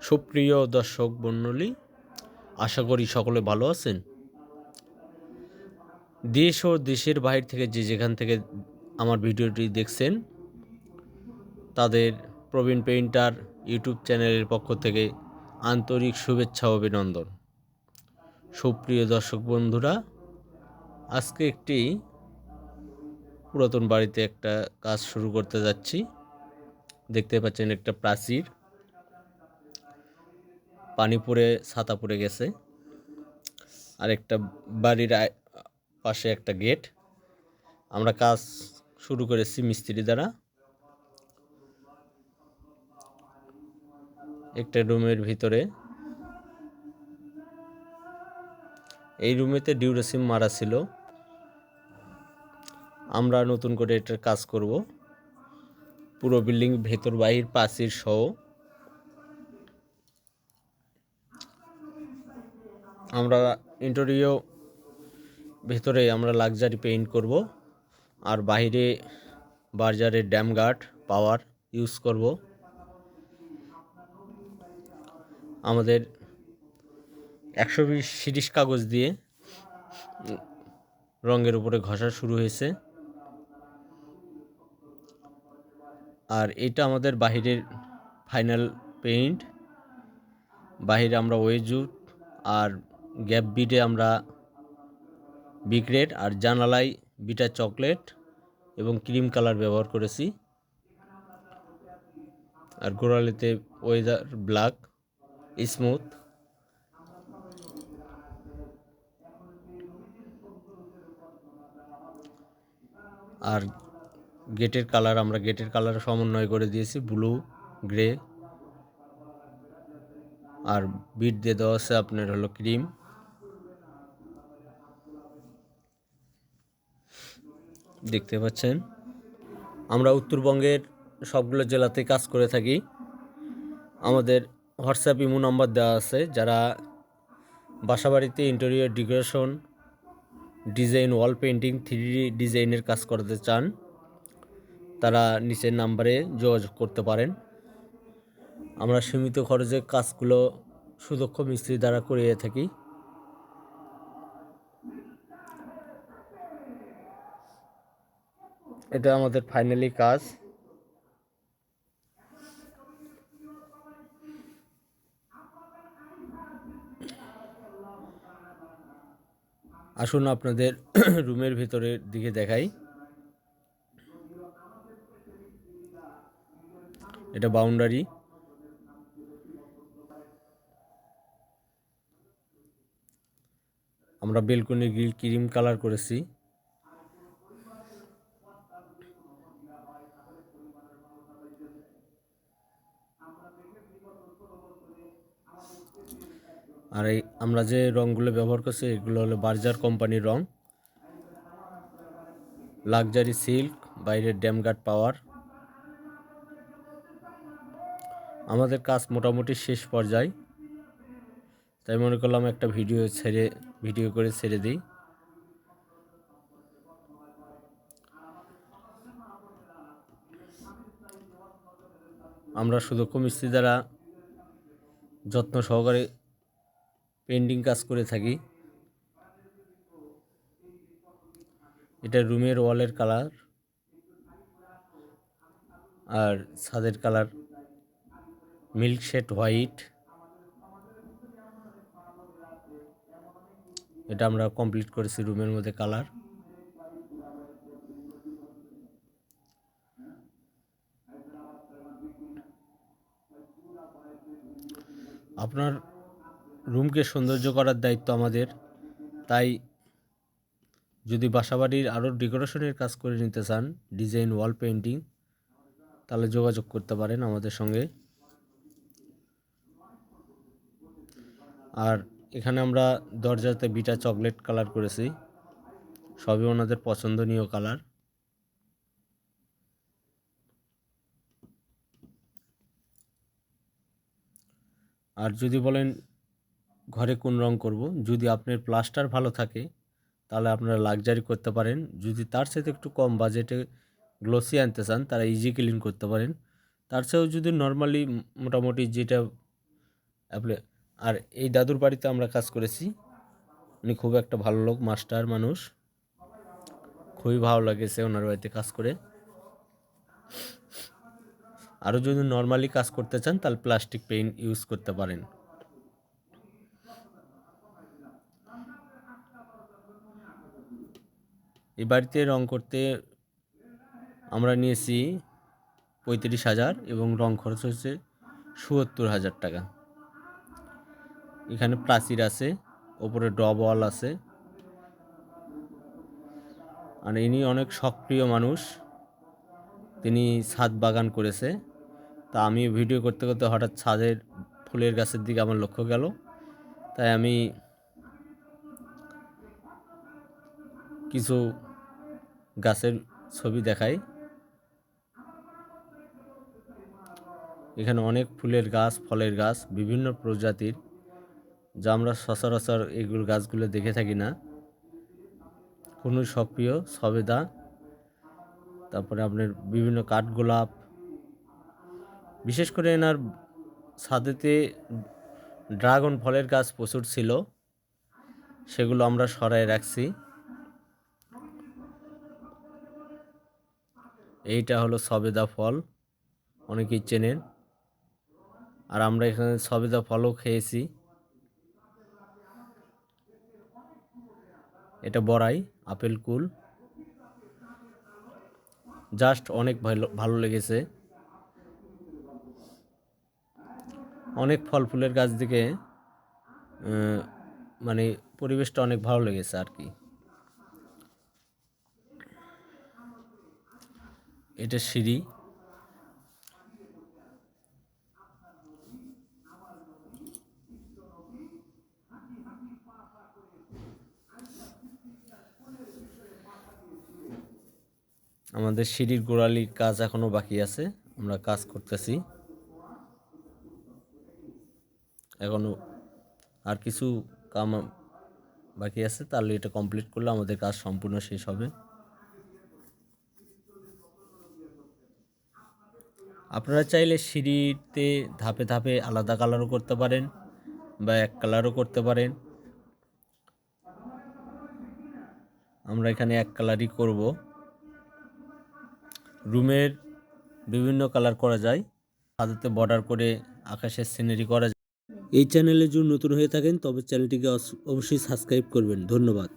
সুপ্রিয় দর্শক মণ্ডলী, আশা করি সকলে ভালো আছেন। দেশ ও দেশের বাইরে থেকে যেখান থেকে আমার ভিডিওটি দেখছেন তাদের প্রবীণ পেইন্টার ইউটিউব চ্যানেলের পক্ষ থেকে আন্তরিক শুভেচ্ছা ও অভিনন্দন। সুপ্রিয় দর্শক বন্ধুরা, আজকে একটি পুরাতন বাড়িতে একটা কাজ শুরু করতে যাচ্ছি। দেখতে পাচ্ছেন একটা প্রাচীর, পানি পড়ে ছাতা পড়ে গেছে, আর একটা বাড়ির পাশে একটা গেট। আমরা কাজ শুরু করেছি মিস্ত্রি দ্বারা। একটা রুমের ভিতরে, এই রুমেতে ডিউরাসিম মারা ছিল। আমরা নতুন করে এটার কাজ করব, পুরো বিল্ডিং ভেতর বাহির প্রাচীর সহ। আমরা ইন্টেরিয়র ভেতরে আমরা লাক্সারি পেইন্ট করব, আর বাইরে বার্জারের ড্যাম গার্ড পাওয়ার ইউজ করব। আমাদের 120 সিরিজ কাগজ দিয়ে রঙের উপরে ঘষা শুরু হয়েছে। আর এটা আমাদের বাহিরের ফাইনাল পেইন্ট। বাহিরে আমরা ওয়েজুড আর গ্যাপ বিটে আমরা বিগ্রেড, আর জানালায় বিটা চকলেট এবং ক্রিম কালার ব্যবহার করেছি। আর গোড়ালিতে ওয়েদার ব্ল্যাক স্মুথ। আর গেটের কালার আমরা গেটের কালার সমন্বয় করে দিয়েছি ব্লু গ্রে, আর বিট দিয়ে দেওয়া আছে আপনার হলো ক্রিম। দেখতে পাচ্ছেন আমরা উত্তরবঙ্গের সবগুলো জেলাতে কাজ করে থাকি। আমাদের হোয়াটসঅ্যাপ ইমো নাম্বার দেওয়া আছে। যারা বাসাবাড়িতে interior decoration, design, wall painting, 3D ডিজাইনের কাজ করতে চান, তারা নিচের নাম্বারে যোগাযোগ করতে পারেন। আমরা সীমিত খরচে কাজগুলো সুদক্ষ মিস্ত্রি দ্বারা করিয়ে থাকি। এটা আমাদের ফাইনালি কাজ। আসুন আপনাদের রুমের ভিতরের দিকে দেখাই। এটা বাউন্ডারি। আমরা বেলকনি গ্রিল ক্রিম কালার করেছি। আর এই আমরা যে রঙগুলো ব্যবহার করছি এগুলো হলো বার্জার কোম্পানির রং। লাক্সারি সিল্ক, বাইরের ড্যাম গার্ড পাওয়ার। আমাদের কাজ মোটামুটি শেষ পর্যায়ে, তাই মনে করলাম একটা ভিডিও করে ছেড়ে দিই। আমরা সুদক্ষ মিস্ত্রি দ্বারা যত্ন সহকারে পেন্টিং কাজ করে থাকি। এটা রুমের ওয়ালের কালার, আর ছাদের কালার মিল্ক শেড হোয়াইট। এটা আমরা কমপ্লিট করেছি রুমের মধ্যে কালার। আপনার রুমকে সৌন্দর্য করার দায়িত্ব আমাদের। তাই যদি বাসাবাড়ির আরও ডেকোরেশনের কাজ করে নিতে চান, ডিজাইন, ওয়াল পেন্টিং, তাহলে যোগাযোগ করতে পারেন আমাদের সঙ্গে। আর এখানে আমরা দরজাতে বিটা চকলেট কালার করেছি, সবই ওনাদের পছন্দনীয় কালার। আর যদি বলেন ঘরে কোন রং করব, যদি আপনার প্লাস্টার ভালো থাকে তাহলে আপনারা লাক্সারি করতে পারেন। যদি তার সাথে একটু কম বাজেটে গ্লোসি আনতে চান, তারা ইজি ক্লিন করতে পারেন। তার চেয়েও যদি নর্মালি মোটামুটি যেটা আর এই দাদুর বাড়িতে আমরা কাজ করেছি। উনি খুব একটা ভালো লোক, মাস্টার মানুষ, খুবই ভালো লাগেছে ওনার বাড়িতে কাজ করে। আরও যদি নর্মালি কাজ করতে চান তাহলে প্লাস্টিক পেইন্ট ইউজ করতে পারেন। এই বাড়িতে রং করতে আমরা নিয়েছি 35,000 এবং রং খরচ হয়েছে ৭৪,000 টাকা। এখানে প্রাচীর আছে, ওপরে ডব ওয়াল আছে। আর ইনি অনেক সক্রিয় মানুষ, তিনি ছাদ বাগান করেছে। তা আমি ভিডিও করতে করতে হঠাৎ ছাদের ফুলের গাছের দিকে আমার লক্ষ্য গেল, তাই আমি কিছু গাছের ছবি দেখাই। এখানে অনেক ফুলের গাছ, ফলের গাছ, বিভিন্ন প্রজাতির, যা আমরা সচরাচর এগুলো গাছগুলো দেখে থাকি না। কোনো সক্রিয় সবেদা, তারপরে আপনার বিভিন্ন কাঠগোলাপ। বিশেষ করে এনার ছাদেতে ড্রাগন ফলের গাছ প্রচুর ছিল, সেগুলো আমরা সরায় রাখছি। এইটা হলো সবেদা ফল, অনেকেই চেনেন। আর আমরা এখানে সবেদা ফলও খেয়েছি। এটা বড়াই, আপেল কুল, জাস্ট অনেক ভালো লেগেছে। অনেক ফল ফুলের গাছ দিকে মানে পরিবেশটা অনেক ভালো লেগেছে আর কি। এটা সিঁড়ি। আমাদের সিঁড়ির গোড়ালির কাজ এখনো বাকি আছে, আমরা কাজ করতেছি এখনো। আর কিছু কাম বাকি আছে, তাহলে এটা কমপ্লিট করলে আমাদের কাজ সম্পূর্ণ শেষ হবে। আপনারা চাইলে সিঁড়িতে ধাপে ধাপে আলাদা কালারও করতে পারেন বা এক কালারও করতে পারেন। আমরা এখানে এক কালারই করব। রুমের বিভিন্ন কালার করা যায়, ছাদেতে বর্ডার করে আকাশের সিনারি করা যায়। এই চ্যানেলে যদি নতুন হয়ে থাকেন তবে চ্যানেলটিকে অবশ্যই সাবস্ক্রাইব করবেন। ধন্যবাদ।